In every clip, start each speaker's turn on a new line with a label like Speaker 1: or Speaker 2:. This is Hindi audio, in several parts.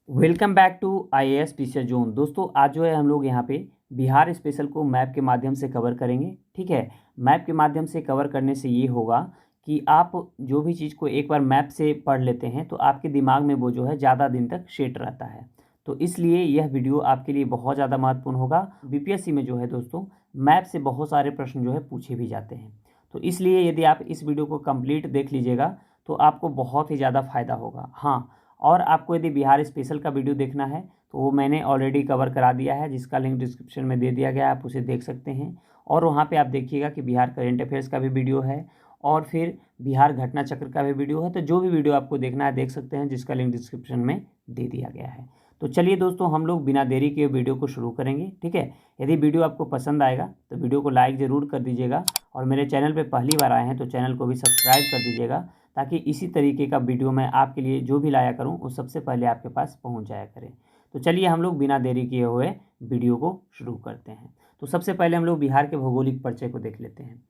Speaker 1: Welcome back to IAS teacher zone. दोस्तों आज जो है हम लोग यहाँ पे बिहार स्पेशल को मैप के माध्यम से कवर करेंगे। ठीक है, मैप के माध्यम से कवर करने से ये होगा कि आप जो भी चीज़ को एक बार मैप से पढ़ लेते हैं तो आपके दिमाग में वो जो है ज़्यादा दिन तक सेट रहता है। तो इसलिए यह वीडियो आपके लिए बहुत ज़्यादा महत्वपूर्ण होगा। BPSC में जो है दोस्तों मैप से बहुत सारे प्रश्न जो है पूछे भी जाते हैं। तो इसलिए यदि आप इस वीडियो को कंप्लीट देख लीजिएगा तो आपको बहुत ही ज़्यादा फ़ायदा होगा। हाँ, और आपको यदि बिहार स्पेशल का वीडियो देखना है तो वो मैंने ऑलरेडी कवर करा दिया है, जिसका लिंक डिस्क्रिप्शन में दे दिया गया है, आप उसे देख सकते हैं। और वहाँ पे आप देखिएगा कि बिहार करेंट अफेयर्स का भी वीडियो है और फिर बिहार घटना चक्र का भी वीडियो है। तो जो भी वीडियो आपको देखना है देख सकते हैं, जिसका लिंक डिस्क्रिप्शन में दे दिया गया है। तो चलिए दोस्तों, हम लोग बिना देरी के वीडियो को शुरू करेंगे। ठीक है, यदि वीडियो आपको पसंद आएगा तो वीडियो को लाइक ज़रूर कर दीजिएगा और मेरे चैनल पर पहली बार आए हैं तो चैनल को भी सब्सक्राइब कर दीजिएगा, ताकि इसी तरीके का वीडियो मैं आपके लिए जो भी लाया करूं वो सबसे पहले आपके पास पहुंच जाया करे। तो चलिए हम लोग बिना देरी किए हुए वीडियो को शुरू करते हैं। तो सबसे पहले हम लोग बिहार के भौगोलिक परिचय को देख लेते हैं।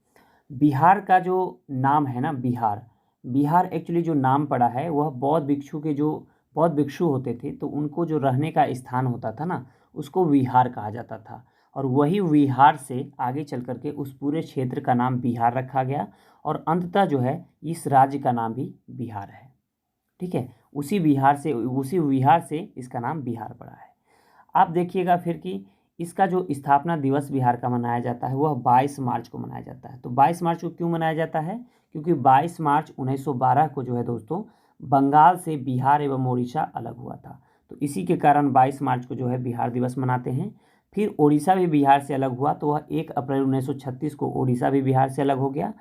Speaker 1: बिहार का जो नाम है ना, बिहार एक्चुअली जो नाम पड़ा है वह बौद्ध भिक्षु होते थे, तो उनको जो रहने का स्थान होता था ना, उसको विहार कहा जाता था। और वही विहार से आगे चल करके उस पूरे क्षेत्र का नाम बिहार रखा गया और अंततः जो है इस राज्य का नाम भी बिहार है। ठीक है, उसी विहार से इसका नाम बिहार पड़ा है। आप देखिएगा फिर कि इसका जो स्थापना दिवस बिहार का मनाया जाता है वह 22 मार्च को मनाया जाता है। तो 22 मार्च को क्यों मनाया जाता है? क्योंकि 22 मार्च 1912 को जो है दोस्तों बंगाल से बिहार एवं उड़ीसा अलग हुआ था। तो इसी के कारण 22 मार्च को जो है बिहार दिवस मनाते हैं। फिर उड़ीसा भी बिहार से अलग हुआ तो वह 1 अप्रैल 1936 को उड़ीसा भी बिहार से अलग हो गया।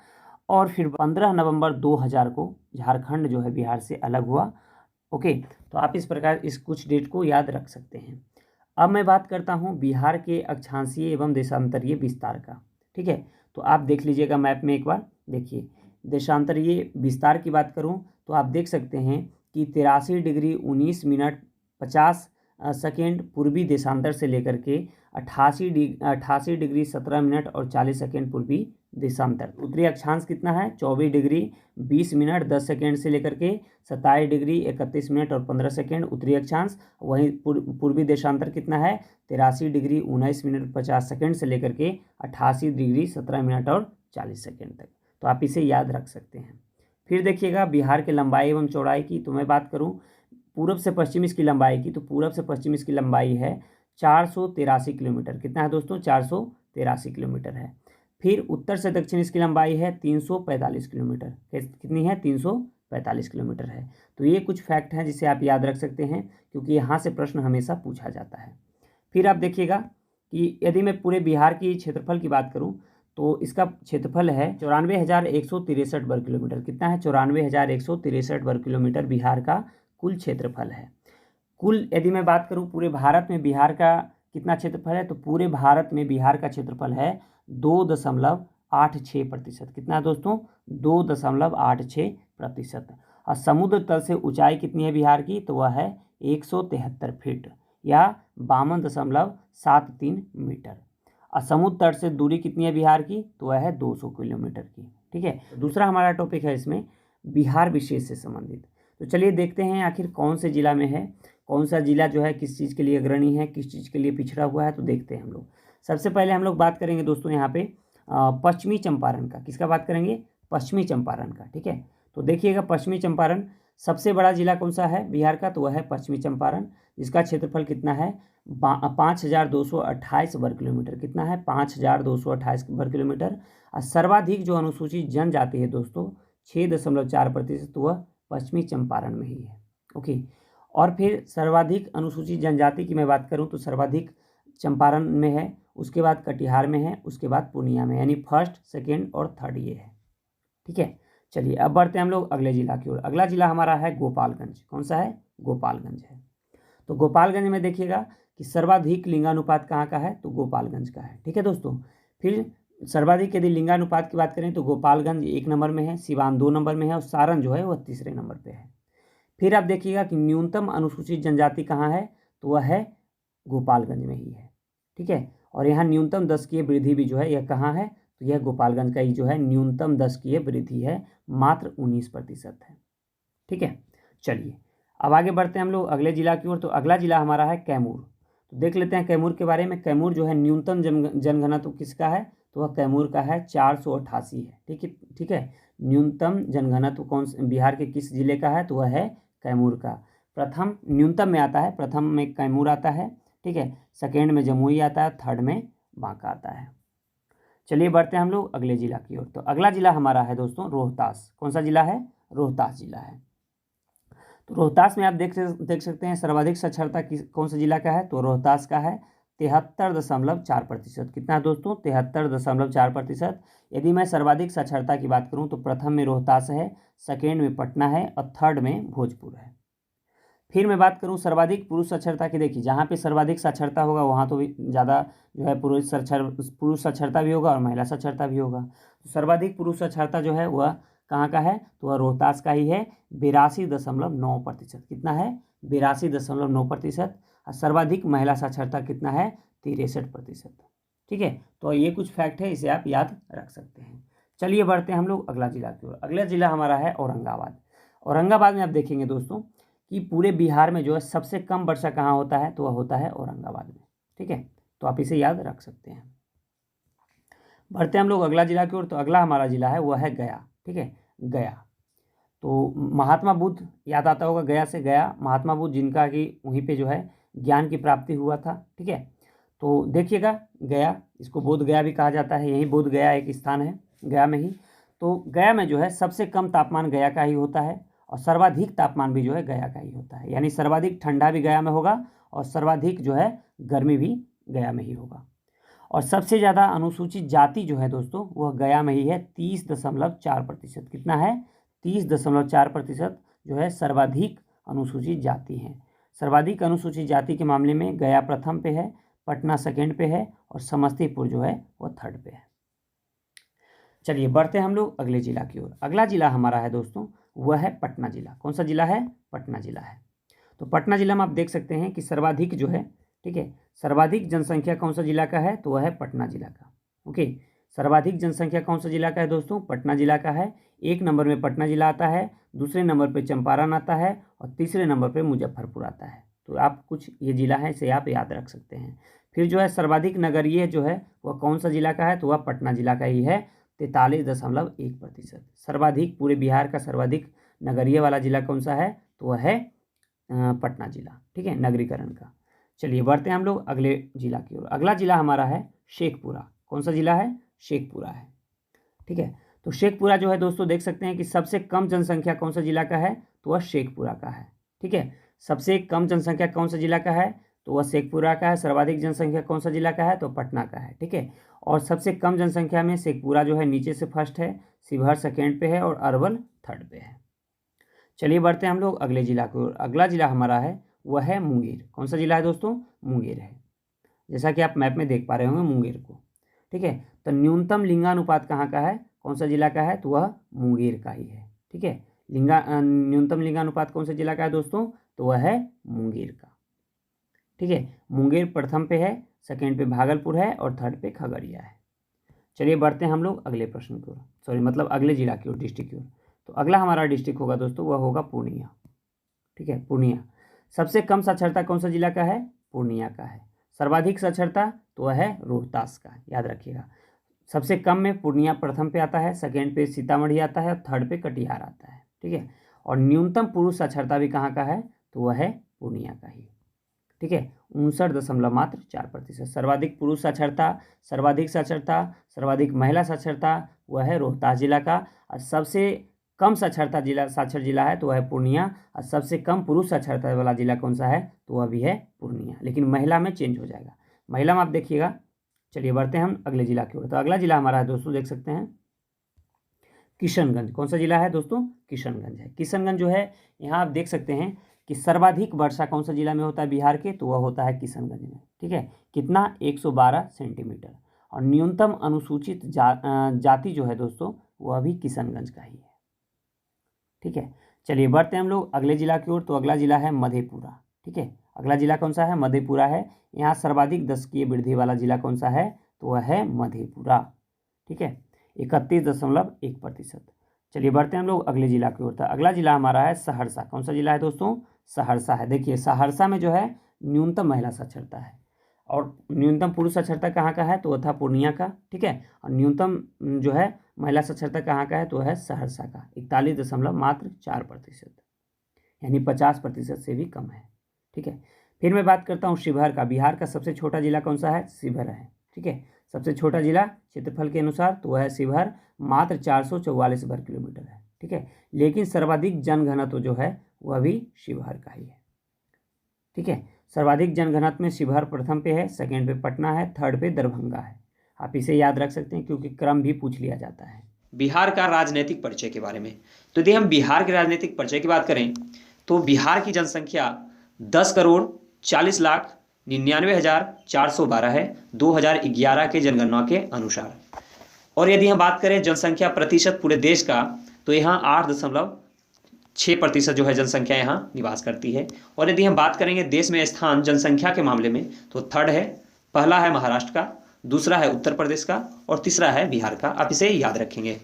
Speaker 1: और फिर 15 नवंबर 2000 को झारखंड जो है बिहार से अलग हुआ। ओके, तो आप इस प्रकार इस कुछ डेट को याद रख सकते हैं। अब मैं बात करता हूँ बिहार के अक्षांशीय एवं देशांतरीय विस्तार का। ठीक है, तो आप देख लीजिएगा मैप में एक बार देखिए। देशांतरीय विस्तार की बात करूँ तो आप देख सकते हैं कि 83 डिग्री 19 मिनट 50 सेकेंड पूर्वी देशांतर से लेकर के 88 डिग्री 17 मिनट और 40 सेकेंड पूर्वी देशांतर। उत्तरी अक्षांश कितना है? 24 डिग्री 20 मिनट 10 सेकेंड से लेकर के 27 डिग्री 31 मिनट और 15 सेकेंड उत्तरी अक्षांश। वहीं पूर्वी देशांतर कितना है? 83 डिग्री 19 मिनट 50 सेकेंड से लेकर के 88 डिग्री 17 मिनट और 40 सेकेंड तक। तो आप इसे याद रख सकते हैं। फिर देखिएगा बिहार के लंबाई एवं चौड़ाई की, तो मैं बात करूँ पूरब से पश्चिम इसकी लंबाई की, तो पूरब से पश्चिम इसकी लंबाई है 483 किलोमीटर। कितना है दोस्तों? 483 किलोमीटर है। फिर उत्तर से दक्षिण इसकी लंबाई है 345 किलोमीटर। कितनी है? 345 किलोमीटर है। तो ये कुछ फैक्ट हैं जिसे आप याद रख सकते हैं, क्योंककि यहाँ से प्रश्न हमेशा पूछा जाता है। फिर आप देखिएगा कि यदि मैं पूरे बिहार की क्षेत्रफल की बात करूँ तो इसका क्षेत्रफल है 94,163 वर्ग किलोमीटर। कितना है? 94,163 वर्ग किलोमीटर बिहार का कुल क्षेत्रफल है। कुल यदि मैं बात करूं पूरे भारत में बिहार का कितना क्षेत्रफल है, तो पूरे भारत में बिहार का क्षेत्रफल है 2.86%। कितना है दोस्तों? 2.86%। और समुद्र तल से ऊंचाई कितनी है बिहार की? तो वह है 173 फीट या 52.73 मीटर। और समुद्र तट से दूरी कितनी है बिहार की? तो वह है 200 किलोमीटर की। ठीक है, दूसरा हमारा टॉपिक है इसमें बिहार विशेष से संबंधित। तो चलिए देखते हैं आखिर कौन से जिला में है, कौन सा जिला जो है किस चीज़ के लिए अग्रणी है, किस चीज़ के लिए पिछड़ा हुआ है। तो देखते हैं हम लोग। सबसे पहले हम लोग बात करेंगे दोस्तों यहाँ पे पश्चिमी चंपारण का। किसका बात करेंगे? पश्चिमी चंपारण का। ठीक है, तो देखिएगा पश्चिमी चंपारण सबसे बड़ा जिला कौन सा है बिहार का? तो वह है पश्चिमी चंपारण, जिसका क्षेत्रफल कितना है? 5228 वर्ग किलोमीटर। कितना है? 5228 वर्ग किलोमीटर। और सर्वाधिक जो अनुसूचित जनजाति है दोस्तों 6.4%, वह पश्चिमी चंपारण में ही है। ओके, और फिर सर्वाधिक अनुसूचित जनजाति की मैं बात करूं तो सर्वाधिक चंपारण में है, उसके बाद कटिहार में है, उसके बाद पूर्णिया में, यानी फर्स्ट सेकेंड और थर्ड ये है। ठीक है, चलिए अब बढ़ते हैं हम लोग अगले जिला की ओर। अगला जिला हमारा है गोपालगंज। कौन सा है? गोपालगंज है। तो गोपालगंज में देखिएगा कि सर्वाधिक लिंगानुपात कहाँ का है? तो गोपालगंज का है। ठीक है दोस्तों, फिर सर्वाधिक यदि लिंगानुपात की बात करें तो गोपालगंज 1 नंबर में है, सिवान 2 नंबर में है और सारण जो है वह 3रे नंबर पे है। फिर आप देखिएगा कि न्यूनतम अनुसूचित जनजाति कहाँ है? तो वह है गोपालगंज में ही है। ठीक है, और यहाँ न्यूनतम दशकीय वृद्धि भी जो है यह कहाँ है? तो यह गोपालगंज का ही जो है न्यूनतम दशकीय वृद्धि है, मात्र 19% है। ठीक है, चलिए अब आगे बढ़ते हैं हम लोग अगले जिला की ओर। तो अगला जिला हमारा है कैमूर। तो देख लेते हैं कैमूर के बारे में। कैमूर जो है न्यूनतम जनघनत्व किसका है, तो वह कैमूर का है 488 है। ठीक है, ठीक है। न्यूनतम जनघनत्व बिहार के किस जिले का है, तो वह है कैमूर का। प्रथम न्यूनतम में आता है, प्रथम में कैमूर आता है। ठीक है, सेकेंड में जमुई आता है, थर्ड में बांका आता है। चलिए बढ़ते हैं हम लोग अगले जिला की ओर। तो अगला जिला हमारा है दोस्तों रोहतास। कौन सा जिला है, रोहतास जिला है। तो रोहतास में आप देख सकते हैं सर्वाधिक साक्षरता कौन सा जिला का है, तो रोहतास का है 73.4%। कितना है दोस्तों, 73.4%। यदि मैं सर्वाधिक साक्षरता की बात करूं तो प्रथम में रोहतास है, सेकेंड में पटना है और थर्ड में भोजपुर है। फिर मैं बात करूं सर्वाधिक पुरुष साक्षरता की, देखिए जहाँ पे सर्वाधिक साक्षरता होगा वहाँ तो भी ज़्यादा जो है पुरुष साक्षरता भी होगा और महिला साक्षरता भी होगा। तो सर्वाधिक पुरुष साक्षरता जो है वह कहाँ का है, तो वह रोहतास का ही है 82.9%। कितना है, 82.9%। और सर्वाधिक महिला साक्षरता कितना है, 63%। ठीक है, तो ये कुछ फैक्ट है, इसे आप याद रख सकते हैं। चलिए बढ़ते हैं हम लोग अगला जिला की ओर। अगला जिला हमारा है औरंगाबाद। औरंगाबाद में आप देखेंगे दोस्तों कि पूरे बिहार में जो है सबसे कम वर्षा कहाँ होता है, तो वह होता है औरंगाबाद में। ठीक है, तो आप इसे याद रख सकते हैं। बढ़ते हैं हम लोग अगला जिला की ओर। तो अगला हमारा जिला है वह है गया। ठीक है, गया। तो महात्मा बुद्ध याद आता होगा गया से, गया महात्मा बुद्ध जिनका कि वहीं पे जो है ज्ञान की प्राप्ति हुआ था। ठीक है, तो देखिएगा गया, इसको बोध गया भी कहा जाता है, यही बोध गया एक स्थान है गया में ही। तो गया में जो है सबसे कम तापमान गया का ही होता है और सर्वाधिक तापमान भी जो है गया का ही होता है। यानी सर्वाधिक ठंडा भी गया में होगा और सर्वाधिक जो है गर्मी भी गया में ही होगा। और सबसे ज़्यादा अनुसूचित जाति जो है दोस्तों वह गया में ही है 30.4%। कितना है, 30.4% जो है सर्वाधिक अनुसूचित जाति है। सर्वाधिक अनुसूचित जाति के मामले में गया प्रथम पे है, पटना सेकेंड पे है और समस्तीपुर जो है वह थर्ड पे है। चलिए बढ़ते हैं हम लोग अगले जिला की ओर। अगला जिला हमारा है दोस्तों वह है पटना जिला। कौन सा जिला है, पटना जिला है। तो पटना जिला में आप देख सकते हैं कि सर्वाधिक जो है, ठीक है, सर्वाधिक जनसंख्या कौन सा जिला का है, तो वह है पटना जिला का। ओके, सर्वाधिक जनसंख्या कौन सा जिला का है दोस्तों, पटना जिला का है। एक नंबर में पटना जिला आता है, दूसरे नंबर पे चंपारण आता है और तीसरे नंबर पे मुजफ्फरपुर आता है। तो आप कुछ ये जिला है इसे आप याद रख सकते हैं। फिर जो है सर्वाधिक नगरीय जो है वह कौन सा जिला का है, तो वह पटना जिला का ही है 43.1%। सर्वाधिक पूरे बिहार का सर्वाधिक नगरीय वाला जिला कौन सा है, तो वह है पटना जिला। ठीक है, नगरीकरण का। चलिए बढ़ते हैं हम लोग अगले जिला की ओर। अगला जिला हमारा है शेखपुरा। कौन सा जिला है, शेखपुरा है। ठीक है, तो शेखपुरा जो है दोस्तों देख सकते हैं कि सबसे कम जनसंख्या कौन सा जिला का है, तो वह शेखपुरा का है। ठीक है, सबसे कम जनसंख्या कौन सा जिला का है, तो वह शेखपुरा का है। सर्वाधिक जनसंख्या कौन सा जिला का है, तो पटना का है। ठीक है, और सबसे कम जनसंख्या में शेखपुरा जो है नीचे से फर्स्ट है, शिवहर सेकेंड पे है और अरवल थर्ड पे है। चलिए बढ़ते हैं हम लोग अगले जिला की ओर। अगला जिला हमारा है वह है मुंगेर। कौन सा जिला है दोस्तों, मुंगेर है। जैसा कि आप मैप में देख पा रहे होंगे मुंगेर को। ठीक है, तो न्यूनतम लिंगानुपात कहाँ का है, कौन सा जिला का है, तो वह मुंगेर का ही है। ठीक है, न्यूनतम लिंगानुपात कौन सा जिला का है दोस्तों, तो वह है मुंगेर का। ठीक है, मुंगेर प्रथम पे है, सेकेंड पे भागलपुर है और थर्ड पे खगड़िया है। चलिए बढ़ते हैं हम लोग अगले प्रश्न की ओर, सॉरी मतलब अगले जिला की ओर, डिस्ट्रिक्ट की ओर। तो अगला हमारा डिस्ट्रिक्ट होगा दोस्तों वह होगा पूर्णिया। ठीक है, पूर्णिया। सबसे कम साक्षरता कौन सा जिला का है, पूर्णिया का है। सर्वाधिक साक्षरता तो वह है रोहतास का, याद रखिएगा। सबसे कम में पूर्णिया प्रथम पे आता है, सेकेंड पे सीतामढ़ी आता है और थर्ड पे कटिहार आता है। ठीक है, और न्यूनतम पुरुष साक्षरता भी कहाँ का है, तो वह है पूर्णिया का ही। ठीक है, 59.4%। सर्वाधिक पुरुष साक्षरता, सर्वाधिक साक्षरता, सर्वाधिक महिला साक्षरता वह है रोहतास जिला का। और सबसे कम साक्षरता जिला, साक्षर जिला है तो वह है पूर्णिया। और सबसे कम पुरुष साक्षरता वाला जिला कौन सा है, तो वह भी है पूर्णिया। लेकिन महिला में चेंज हो जाएगा, महिला में आप देखिएगा। चलिए बढ़ते हैं हम अगले जिला की ओर। तो अगला जिला हमारा है दोस्तों देख सकते हैं किशनगंज। कौन सा जिला है दोस्तों, किशनगंज है। किशनगंज जो है यहाँ आप देख सकते हैं कि सर्वाधिक वर्षा कौन सा जिला में होता है बिहार के, तो वह होता है किशनगंज में। ठीक है, कितना, 112 सेंटीमीटर। और न्यूनतम अनुसूचित जाति जो है दोस्तों वह भी किशनगंज का ही है। ठीक है, चलिए बढ़ते हैं हम लोग अगले जिला की ओर। तो अगला जिला है मधेपुरा। ठीक है, अगला जिला कौन सा है, मधेपुरा है। यहाँ सर्वाधिक दशकीय वृद्धि वाला जिला कौन सा है, तो वह है मधेपुरा। ठीक है, 31.1%। चलिए बढ़ते हैं हम लोग अगले जिला की ओर। था अगला जिला हमारा है सहरसा। कौन सा जिला है दोस्तों, सहरसा है। देखिए सहरसा में जो है न्यूनतम महिला साक्षरता है, और न्यूनतम पुरुष साक्षरता कहाँ का है तो वह था पूर्णिया का, ठीक है। और न्यूनतम जो है महिला साक्षरता कहाँ का है तो वह है सहरसा का, 41.4%, यानी 50% से भी कम है, ठीक है। फिर मैं बात करता हूँ शिवहर का। बिहार का सबसे छोटा जिला कौन सा है? शिवहर है, ठीक है। सबसे छोटा जिला क्षेत्रफल के अनुसार तो वह है शिवहर, मात्र 444 वर्ग किलोमीटर है, ठीक है। लेकिन सर्वाधिक जनघनत्व जो है वह भी शिवहर का ही है, ठीक है। सर्वाधिक जनघनत्व में शिवहर प्रथम पे है, सेकंड पे पटना है, थर्ड पे दरभंगा है। आप इसे याद रख सकते हैं क्योंकि क्रम भी पूछ लिया जाता है।
Speaker 2: बिहार का राजनीतिक परिचय के बारे में, तो यदि हम बिहार के राजनीतिक परिचय की बात करें तो बिहार की जनसंख्या 10,40,99,412 है 2011 के जनगणना के अनुसार। और यदि हम बात करें जनसंख्या प्रतिशत पूरे देश का तो यहाँ 8.6% जो है जनसंख्या यहाँ निवास करती है। और यदि हम बात करेंगे देश में स्थान जनसंख्या के मामले में तो थर्ड है, पहला है महाराष्ट्र का, दूसरा है उत्तर प्रदेश का और तीसरा है बिहार का। आप इसे याद रखेंगे।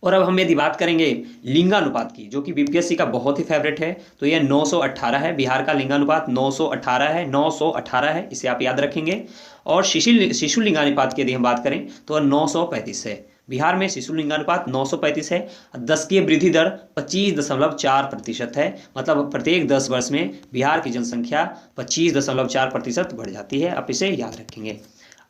Speaker 2: और अब हम यदि बात करेंगे लिंगानुपात की, जो कि बीपीएससी का बहुत ही फेवरेट है, तो यह 918 है। बिहार का लिंगानुपात 918 है, 918 है, इसे आप याद रखेंगे। और शिशु लिंगानुपात की यदि हम बात करें तो 935 है। बिहार में शिशु लिंगानुपात 935 है। दशकीय वृद्धि दर 25.4% है, मतलब प्रत्येक 10 वर्ष में बिहार की जनसंख्या 25.4% बढ़ जाती है। आप इसे याद रखेंगे।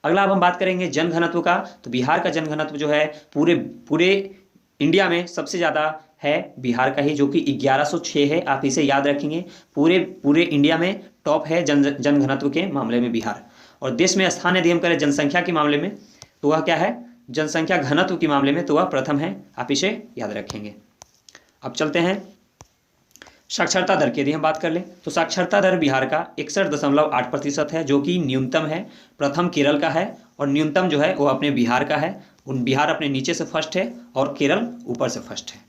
Speaker 2: अगला अब हम बात करेंगे जनघनत्व का, तो बिहार का जनघनत्व जो है पूरे इंडिया में सबसे ज़्यादा है बिहार का ही, जो कि 1106 है। आप इसे याद रखेंगे। पूरे इंडिया में टॉप है जनघनत्व के मामले में बिहार। और देश में स्थान यदि हम करें जनसंख्या के मामले में तो वह क्या है? जनसंख्या घनत्व के मामले में तो वह प्रथम है। आप इसे याद रखेंगे। अब चलते हैं साक्षरता दर की यदि हम बात कर लें तो साक्षरता दर बिहार का 61.8% है, जो कि न्यूनतम है। प्रथम केरल का है और न्यूनतम जो है वो अपने बिहार का है। बिहार अपने नीचे से फर्स्ट है और केरल ऊपर से फर्स्ट है।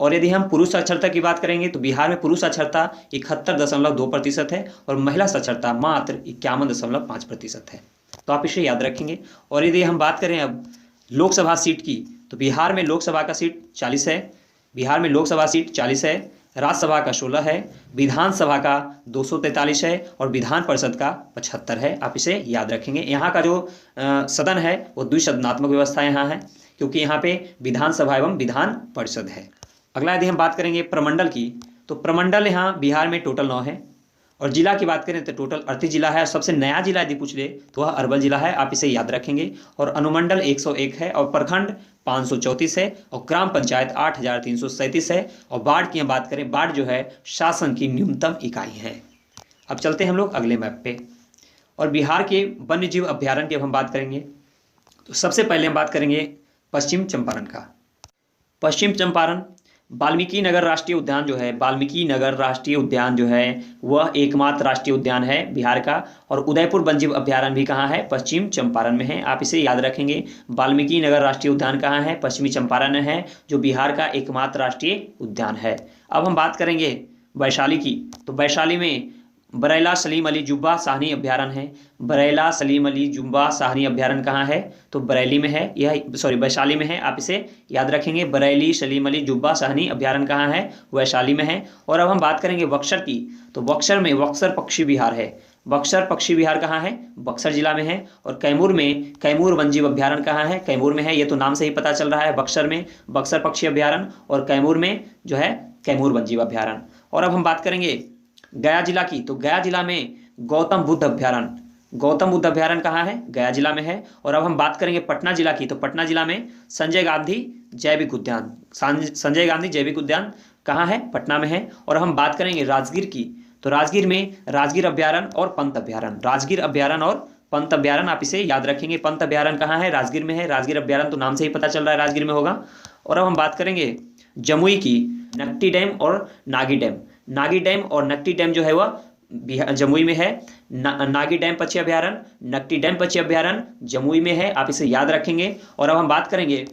Speaker 2: और यदि हम पुरुष साक्षरता की बात करेंगे तो बिहार में पुरुष साक्षरता 71.2% है और महिला साक्षरता मात्र 51.5% है। तो आप इसे याद रखेंगे। और यदि हम बात करें अब लोकसभा सीट की तो बिहार में लोकसभा का सीट 40 है। बिहार में लोकसभा सीट 40 है, राज्यसभा का 16 है, विधानसभा का 243 है और विधान परिषद का 75 है। आप इसे याद रखेंगे। यहाँ का जो सदन है वो द्विसदनात्मक व्यवस्था यहाँ है, क्योंकि यहाँ पे विधानसभा एवं विधान परिषद है। अगला यदि हम बात करेंगे प्रमंडल की तो प्रमंडल यहाँ बिहार में टोटल 9 है। और जिला की बात करें तो टोटल 38 जिला है। और सबसे नया जिला यदि पूछ ले तो वह अरवल जिला है। आप इसे याद रखेंगे। और अनुमंडल 101 है और प्रखंड 534 है और ग्राम पंचायत 8337 है। और वार्ड की हम बात करें, वार्ड जो है शासन की न्यूनतम इकाई है। अब चलते हैं हम लोग अगले मैप पे। और बिहार के वन्य जीव अभ्यारण्य की अब हम बात करेंगे तो सबसे पहले हम बात करेंगे पश्चिम चंपारण का। पश्चिम चंपारण वाल्मीकि नगर राष्ट्रीय उद्यान जो है, वाल्मीकि नगर राष्ट्रीय उद्यान जो है वह एकमात्र राष्ट्रीय उद्यान है बिहार का। और उदयपुर वन्यजीव अभ्यारण्य भी कहाँ है? पश्चिम चंपारण में है। आप इसे याद रखेंगे। वाल्मीकि नगर राष्ट्रीय उद्यान कहाँ है? पश्चिमी चंपारण में है, जो बिहार का एकमात्र राष्ट्रीय उद्यान है। अब हम बात करेंगे वैशाली की तो वैशाली में बरैला सलीम अली जुब्बा साहनी अभ्यारण्य है। बरैला सलीम अली जुब्बा साहनी अभ्यारण्य कहाँ है? तो बरेली में है, वैशाली में है। आप इसे याद रखेंगे। बरैली सलीम अली जुब्बा साहनी अभ्यारण्य कहाँ है? वैशाली में है। और अब हम बात करेंगे बक्सर की तो बक्सर में बक्सर पक्षी विहार है। बक्सर पक्षी विहार कहाँ है? बक्सर जिला में है। और कैमूर में कैमूर वन्यजीव अभ्यारण्य कहाँ है? कैमूर में है। ये तो नाम से ही पता चल रहा है। बक्सर में बक्सर पक्षी अभ्यारण्य और कैमूर में जो है कैमूर वन्यजीव अभ्यारण्य। और अब हम बात करेंगे गया जिला की तो गया जिला में गौतम बुद्ध अभ्यारण्य। गौतम बुद्ध अभ्यारण्य कहाँ है? गया जिला में है। और अब हम बात करेंगे पटना जिला की तो पटना जिला में संजय गांधी जैविक उद्यान। संजय गांधी जैविक उद्यान कहाँ है? पटना में है। और हम बात करेंगे राजगीर की तो राजगीर में राजगीर अभ्यारण्य और पंत अभ्यारण्य। राजगीर अभ्यारण्य और पंत अभ्यारण्य आप इसे याद रखेंगे। पंत अभ्यारण्य कहाँ है? राजगीर में है। राजगीर अभ्यारण्य तो नाम से ही पता चल रहा है राजगीर में होगा। और अब हम बात करेंगे जमुई की नकटी डैम और नागी डैम। नागी डैम और नकटी डैम जो है वह जमुई में है। नागी डैम पक्षी अभ्यारण्य, नकटी डैम पक्षी अभ्यारण्य जमुई में है। आप इसे याद रखेंगे। और अब हम बात करेंगे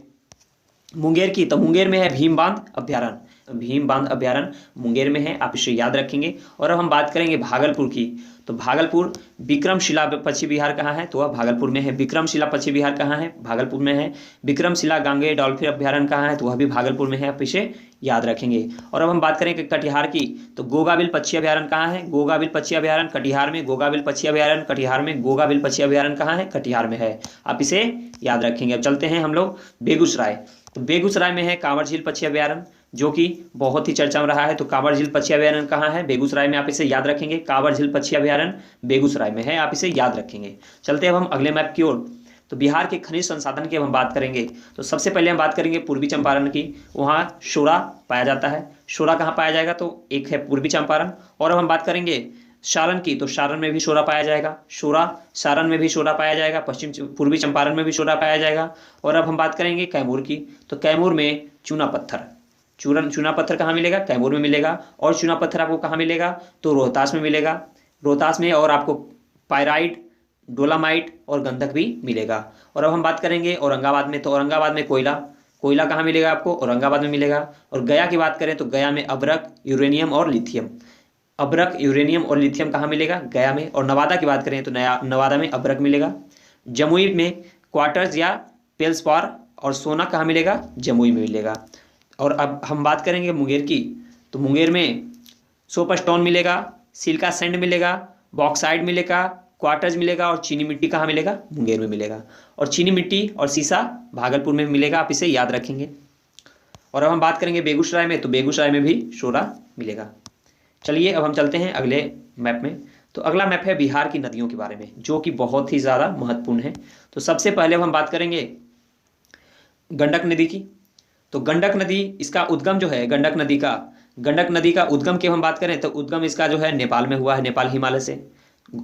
Speaker 2: मुंगेर की तो मुंगेर में है भीम बांध अभ्यारण्य। भीम बांध अभ्यारण्य मुंगेर में है, आप इसे याद रखेंगे। और अब हम बात करेंगे भागलपुर की, तो भागलपुर विक्रमशिला पक्षी विहार कहाँ है, तो वह भागलपुर में है। विक्रमशिला पक्षी विहार कहाँ है, भागलपुर में है। विक्रमशिला गांगे डॉल्फिन अभ्यारण्य कहाँ है, तो वह भी भागलपुर में है, आप इसे याद रखेंगे। और अब हम बात करेंगे कटिहार की, तो गोगाबिल पक्षी अभ्यारण्य कहाँ है, गोगाबिल पक्षी अभ्यारण्य कटिहार में। गोगाबिल पक्षी अभ्यारण्य कटिहार में, गोगाबिल पक्षी अभ्यारण्य कहाँ है, कटिहार में है, आप इसे याद रखेंगे। अब चलते हैं हम लोग बेगूसराय, तो बेगूसराय में है कांवर झील पक्षी अभ्यारण्य, जो कि बहुत ही चर्चा में रहा है। तो कांवर झील पक्षी अभ्यारण्य कहाँ है, बेगूसराय में, आप इसे याद रखेंगे। कांवर झील पक्षी अभ्यारण्य बेगूसराय में है, आप इसे याद रखेंगे। चलते हैं अब हम अगले मैप की ओर, तो बिहार के खनिज संसाधन की हम बात करेंगे। तो सबसे पहले हम बात करेंगे पूर्वी चंपारण की, वहाँ शोरा पाया जाता है। शोरा कहाँ पाया जाएगा, तो एक है पूर्वी चंपारण। और अब हम बात करेंगे सारण की, तो सारण में भी शोरा पाया जाएगा। सारण में भी शोरा पाया जाएगा। पूर्वी चंपारण में भी शोरा पाया जाएगा। और अब हम बात करेंगे कैमूर की, तो कैमूर में चूना पत्थर कहाँ मिलेगा, कैमूर में मिलेगा। और चूना पत्थर आपको कहाँ मिलेगा, तो रोहतास में मिलेगा, रोहतास में। और आपको पायराइट, डोलामाइट और गंधक भी मिलेगा। और अब हम बात करेंगे औरंगाबाद में, तो औरंगाबाद में कोयला कहाँ मिलेगा आपको, औरंगाबाद में मिलेगा। और गया की बात करें तो गया में अभ्रक, यूरेनियम और लिथियम कहाँ मिलेगा, गया में। और नवादा की बात करें तो नवादा में अभ्रक मिलेगा। जमुई में क्वार्टर्स या पेल्सपार और सोना कहाँ मिलेगा, जमुई में मिलेगा। और अब हम बात करेंगे मुंगेर की, तो मुंगेर में सोपस्टोन मिलेगा, सिलिका सैंड मिलेगा, बॉक्साइड मिलेगा, क्वार्टर्स मिलेगा। और चीनी मिट्टी कहाँ मिलेगा, मुंगेर में मिलेगा। और चीनी मिट्टी और सीसा भागलपुर में मिलेगा, आप इसे याद रखेंगे। और अब हम बात करेंगे बेगूसराय में, तो बेगूसराय में भी शोरा मिलेगा। चलिए अब हम चलते हैं अगले मैप में, तो अगला मैप है बिहार की नदियों के बारे में, जो कि बहुत ही ज़्यादा महत्वपूर्ण है। तो सबसे पहले हम बात करेंगे गंडक नदी की, तो गंडक नदी, इसका उद्गम जो है गंडक नदी का उद्गम की हम बात करें तो उद्गम इसका जो है नेपाल में हुआ है, नेपाल हिमालय से।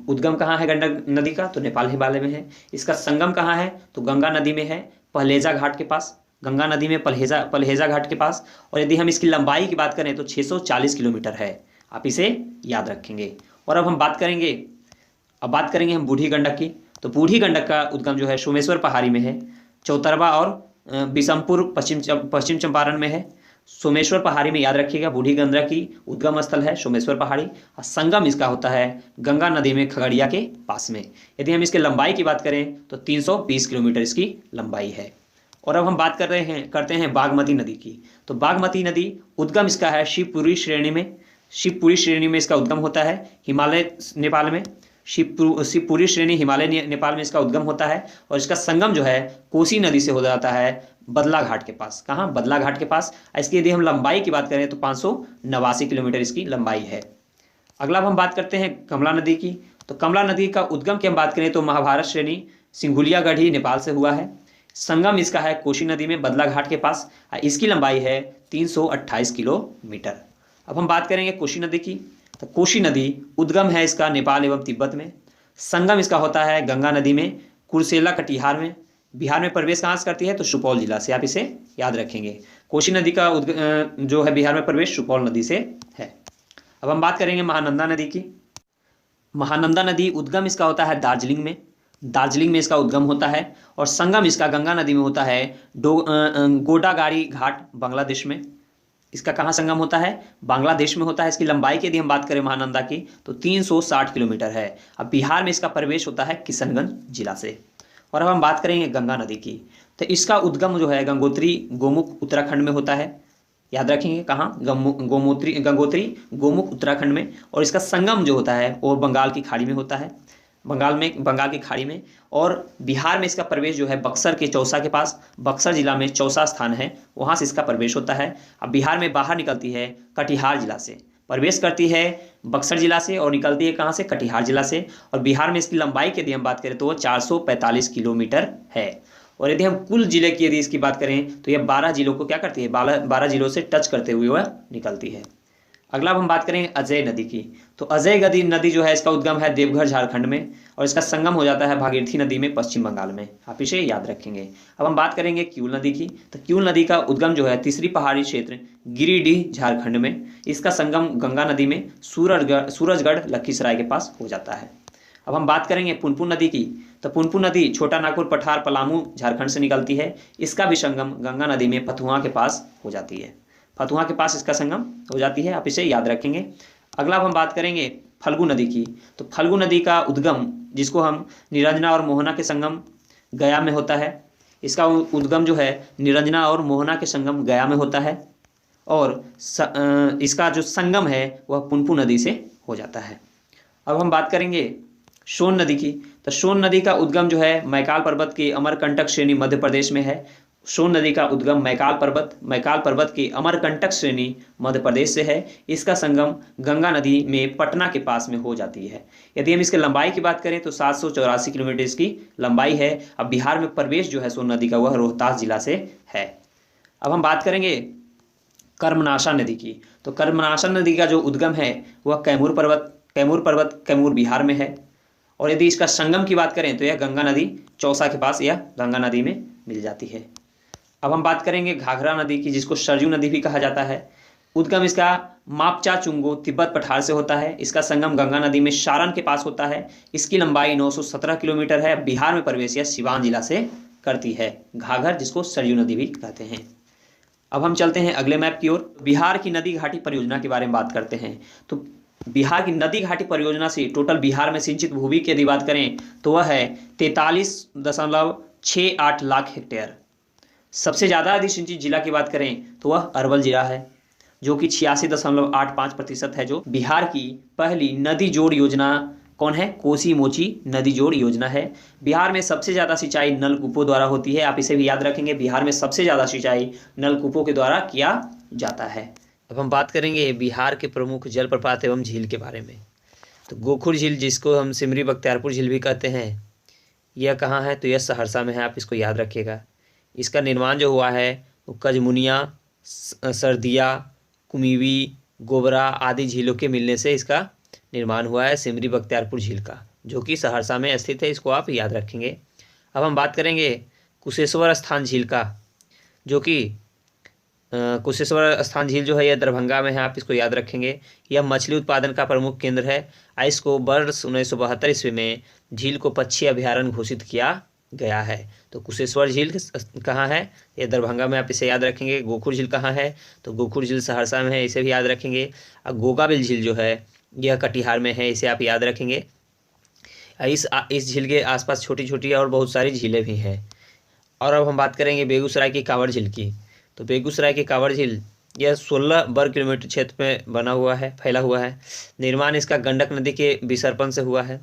Speaker 2: उद्गम कहाँ है गंडक नदी का, तो नेपाल हिमालय में है। इसका संगम कहाँ है, तो गंगा नदी में है, पहलेजा घाट के पास, गंगा नदी में पलहेजा घाट के पास। और यदि हम इसकी लंबाई की बात करें तो 640 किलोमीटर है, आप इसे याद रखेंगे। और अब बात करेंगे हम बूढ़ी गंडक की, तो बूढ़ी गंडक का उद्गम जो है सोमेश्वर पहाड़ी में है, चौतरवा और बिशमपुर पश्चिम चंपारण में है। सोमेश्वर पहाड़ी में याद रखिएगा, बूढ़ी गंडक की उद्गम स्थल है सोमेश्वर पहाड़ी। और संगम इसका होता है गंगा नदी में खगड़िया के पास में। यदि हम इसके लंबाई की बात करें तो 320 किलोमीटर इसकी लंबाई है। और अब हम बात करते हैं बागमती नदी की, तो बागमती नदी उद्गम इसका है शिवपुरी श्रेणी में इसका उद्गम होता है, हिमालय नेपाल में। शिवपुरी श्रेणी हिमालय नेपाल में इसका उद्गम होता है। और इसका संगम जो है कोसी नदी से हो जाता है बदला घाट के पास। कहाँ, बदला घाट के पास। इसकी यदि हम लंबाई की बात करें तो 589 किलोमीटर इसकी लंबाई है। अगला हम बात करते हैं कमला नदी की, तो कमला नदी का उद्गम की हम बात करें तो महाभारत श्रेणी सिंघुलियागढ़ी नेपाल से हुआ है। संगम इसका है कोसी नदी में बदला घाट के पास। इसकी लंबाई है 328 किलोमीटर। अब हम बात करेंगे कोसी नदी की, तो कोसी नदी उद्गम है इसका नेपाल एवं तिब्बत में। संगम इसका होता है गंगा नदी में कुर्सेला कटिहार में। बिहार में प्रवेश कहाँ से करती है, तो सुपौल जिला से, आप इसे याद रखेंगे। कोसी नदी का जो है बिहार में प्रवेश सुपौल नदी से है। अब हम बात करेंगे महानंदा नदी की। महानंदा नदी उद्गम इसका होता है दार्जिलिंग में इसका उद्गम होता है। और संगम इसका गंगा नदी में होता है गोडागारी घाट बांग्लादेश में। इसका कहाँ संगम होता है, बांग्लादेश में होता है। इसकी लंबाई की यदि हम बात करें महानंदा की तो 360 किलोमीटर है। अब बिहार में इसका प्रवेश होता है किशनगंज जिला से। और अब हम बात करेंगे गंगा नदी की, तो इसका उद्गम जो है गंगोत्री गोमुख उत्तराखंड में होता है, याद रखेंगे। कहाँ, गंगोत्री गोमुख उत्तराखंड में। और इसका संगम जो होता है वो बंगाल की खाड़ी में होता है, बंगाल की खाड़ी में। और बिहार में इसका प्रवेश जो है बक्सर के चौसा के पास, बक्सर जिला में चौसा स्थान है, वहाँ से इसका प्रवेश होता है। अब बिहार में बाहर निकलती है कटिहार जिला से, प्रवेश करती है बक्सर जिला से और निकलती है कहाँ से, कटिहार जिला से। और बिहार में इसकी लंबाई की यदि हम बात करें तो वो 445 किलोमीटर है। और यदि हम कुल जिले की यदि इसकी बात करें तो यह 12 जिलों को क्या करती है, 12 जिलों से टच करते हुए वह निकलती है। अगला हम बात करेंगे अजय नदी की, तो अजय नदी जो है इसका उद्गम है देवघर झारखंड में। और इसका संगम हो जाता है भागीरथी नदी में पश्चिम बंगाल में, आप इसे याद रखेंगे। अब हम बात करेंगे क्यूल नदी की, तो क्यूल नदी का उद्गम जो है तीसरी पहाड़ी क्षेत्र गिरिडीह झारखंड में। इसका संगम गंगा नदी में सूरजगढ़ लखीसराय के पास हो जाता है। अब हम बात करेंगे पुनपुन नदी की, तो पुनपुन नदी छोटा नागपुर पठार पलामू झारखंड से निकलती है। इसका भी संगम गंगा नदी में फतुहा के पास हो जाती है। फतुहा के पास इसका संगम हो जाती है, आप इसे याद रखेंगे। अगला हम बात करेंगे फल्गु नदी की। तो फल्गु नदी का उद्गम, जिसको हम निरंजना और मोहना के संगम गया में होता है, इसका उद्गम जो है निरंजना और मोहना के संगम गया में होता है, और इसका जो संगम है वह पुनपुन नदी से हो जाता है। अब हम बात करेंगे सोन नदी की। तो सोन नदी का उद्गम जो है मैकाल पर्वत की अमरकंटक श्रेणी मध्य प्रदेश में है। सोन नदी का उद्गम मैकाल पर्वत की अमरकंटक श्रेणी मध्य प्रदेश से है। इसका संगम गंगा नदी में पटना के पास में हो जाती है। यदि हम इसके लंबाई की बात करें तो 784 किलोमीटर इसकी लंबाई है। अब बिहार में प्रवेश जो है सोन नदी का वह रोहतास जिला से है। अब हम बात करेंगे कर्मनाशा नदी की। तो कर्मनाशा नदी का जो उद्गम है वह कैमूर पर्वत कैमूर बिहार में है। और यदि इसका संगम की बात करें तो यह गंगा नदी चौसा के पास यह गंगा नदी में मिल जाती है। अब हम बात करेंगे घाघरा नदी की, जिसको सरयू नदी भी कहा जाता है। उद्गम इसका मापचा चुंगो तिब्बत पठार से होता है। इसका संगम गंगा नदी में सारण के पास होता है। इसकी लंबाई 917 किलोमीटर है। बिहार में प्रवेश यह सिवान जिला से करती है। घाघर, जिसको सरयू नदी भी कहते हैं। अब हम चलते हैं अगले मैप की ओर। बिहार की नदी घाटी परियोजना के बारे में बात करते हैं। तो बिहार की नदी घाटी परियोजना से टोटल बिहार में सिंचित भूमि की यदि बात करें तो वह है 43.68 लाख हेक्टेयर। सबसे ज़्यादा यदि सिंचित जिला की बात करें तो वह अरवल जिला है, जो कि 86.85% है। जो बिहार की पहली नदी जोड़ योजना कौन है? कोसी मोची नदी जोड़ योजना है। बिहार में सबसे ज़्यादा सिंचाई नलकूपों द्वारा होती है। आप इसे भी याद रखेंगे, बिहार में सबसे ज़्यादा सिंचाई नलकूपों के द्वारा किया जाता है। अब हम बात करेंगे बिहार के प्रमुख जलप्रपात एवं झील के बारे में। तो गोखुर झील, जिसको हम सिमरी बख्तियारपुर झील भी कहते हैं, यह कहाँ है? तो यह सहरसा में है। आप इसको याद रखिएगा। इसका निर्माण जो हुआ है वो कजमुनिया, सरदिया, कुमीवी, गोबरा आदि झीलों के मिलने से इसका निर्माण हुआ है, सिमरी बख्तियारपुर झील का, जो कि सहरसा में स्थित है। इसको आप याद रखेंगे। अब हम बात करेंगे कुशेश्वर स्थान झील का, जो कि कुशेश्वर स्थान झील जो है यह दरभंगा में है। आप इसको याद रखेंगे। यह मछली उत्पादन का प्रमुख केंद्र है। इसको वर्ष 1972 ईस्वी में झील को पक्षी अभ्यारण्य घोषित किया गया है। तो कुशेश्वर झील कहाँ है? ये दरभंगा में। आप इसे याद रखेंगे। गोखुर झील कहाँ है? तो गोखुर झील सहरसा में है। इसे भी याद रखेंगे। अब गोगाबिल झील जो है यह कटिहार में है। इसे आप याद रखेंगे। इस झील के आसपास छोटी छोटी और बहुत सारी झीलें भी हैं। और अब हम बात करेंगे बेगूसराय की कांवड़ झील की। तो बेगूसराय की कांवड़ झील यह 16 वर्ग किलोमीटर क्षेत्र में बना हुआ है, फैला हुआ है। निर्माण इसका गंडक नदी के विसर्पण से हुआ है।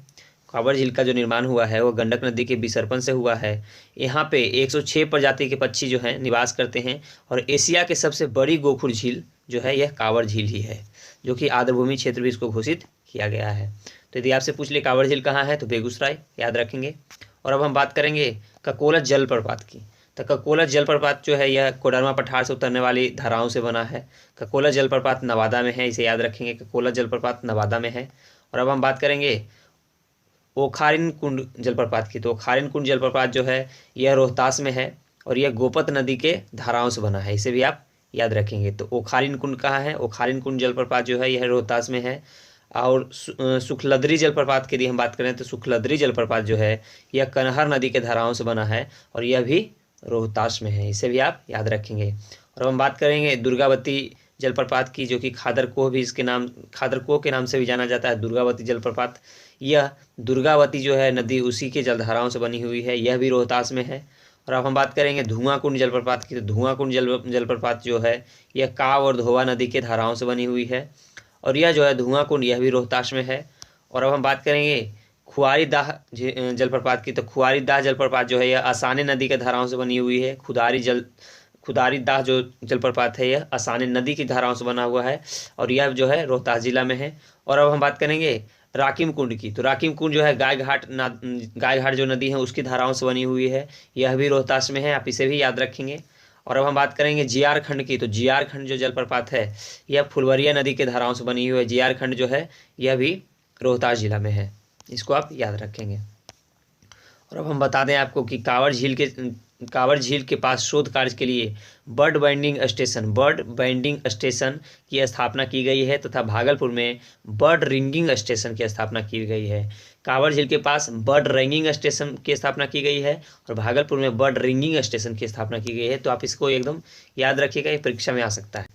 Speaker 2: कांवड़ झील का जो निर्माण हुआ है वो गंडक नदी के विसर्पण से हुआ है। यहाँ पे 106 प्रजाति के पक्षी जो हैं निवास करते हैं। और एशिया के सबसे बड़ी गोखुर झील जो है यह कांवड़ झील ही है, जो कि आर्द्रभूमि क्षेत्र भी इसको घोषित किया गया है। तो यदि आपसे पूछ ले कांवड़ झील कहाँ है तो बेगूसराय, याद रखेंगे। और अब हम बात करेंगे ककोलत जलप्रपात की। तो ककोलत जलप्रपात जो है यह कोडरमा पठार से उतरने वाली धाराओं से बना है। ककोलत जलप्रपात नवादा में है। इसे याद रखेंगे। ककोलत जलप्रपात नवादा में है। और अब हम बात करेंगे ओखारिन कुंड जलप्रपात की। तो ओखारिन कुंड जलप्रपात जो है यह रोहतास में है और यह गोपत नदी के धाराओं से बना है। इसे भी आप याद रखेंगे। तो ओखारिन कुंड कहाँ है? ओखारिन कुंड जलप्रपात जो है यह रोहतास में है। और सुखलदरी जलप्रपात की यदि हम बात करें तो सुखलदरी जलप्रपात जो है यह कनहर नदी के धाराओं से बना है और यह भी रोहतास में है। इसे भी आप याद रखेंगे। और हम बात करेंगे दुर्गावती जलप्रपात की, जो कि खादरकोह के नाम से भी जाना जाता है। दुर्गावती जलप्रपात, यह दुर्गावती जो है नदी उसी के जलधाराओं से बनी हुई है। यह भी रोहतास में है। और अब हम बात करेंगे धुआं कुंड जलप्रपात की। तो धुआं कुंड जलप्रपात जो है यह काव और धोवा नदी के धाराओं से बनी हुई है और यह जो है धुआं कुंड यह भी रोहतास में है। और अब हम बात करेंगे खुआरी दाह जलप्रपात की। तो खुआरी दाह जलप्रपात जो है यह असाने नदी के धाराओं से बनी हुई है। खुदारी दाह जो जलप्रपात है यह असाने नदी की धाराओं से बना हुआ है और यह जो है रोहतास जिला में है। और अब हम बात करेंगे राकिम कुंड की। तो राकिम कुंड जो है गायघाट जो नदी है उसकी धाराओं से बनी हुई है। यह भी रोहतास में है। आप इसे भी याद रखेंगे। और अब हम बात करेंगे जियार खंड की। तो जियार खंड जो जलप्रपात है यह फुलवरिया नदी के धाराओं से बनी हुई है। जियार खंड जो है यह भी रोहतास जिला में है। इसको आप याद रखेंगे। और अब हम बता दें आपको कि कांवड़ झील के पास शोध कार्य के लिए बर्ड बाइंडिंग स्टेशन की स्थापना की गई है तथा भागलपुर में बर्ड रिंगिंग स्टेशन की स्थापना की गई है। कांवड़ झील के पास बर्ड रिंगिंग स्टेशन की स्थापना की गई है और भागलपुर में बर्ड रिंगिंग स्टेशन की स्थापना की गई है। तो आप इसको एकदम याद रखिएगा, ये परीक्षा में आ सकता है।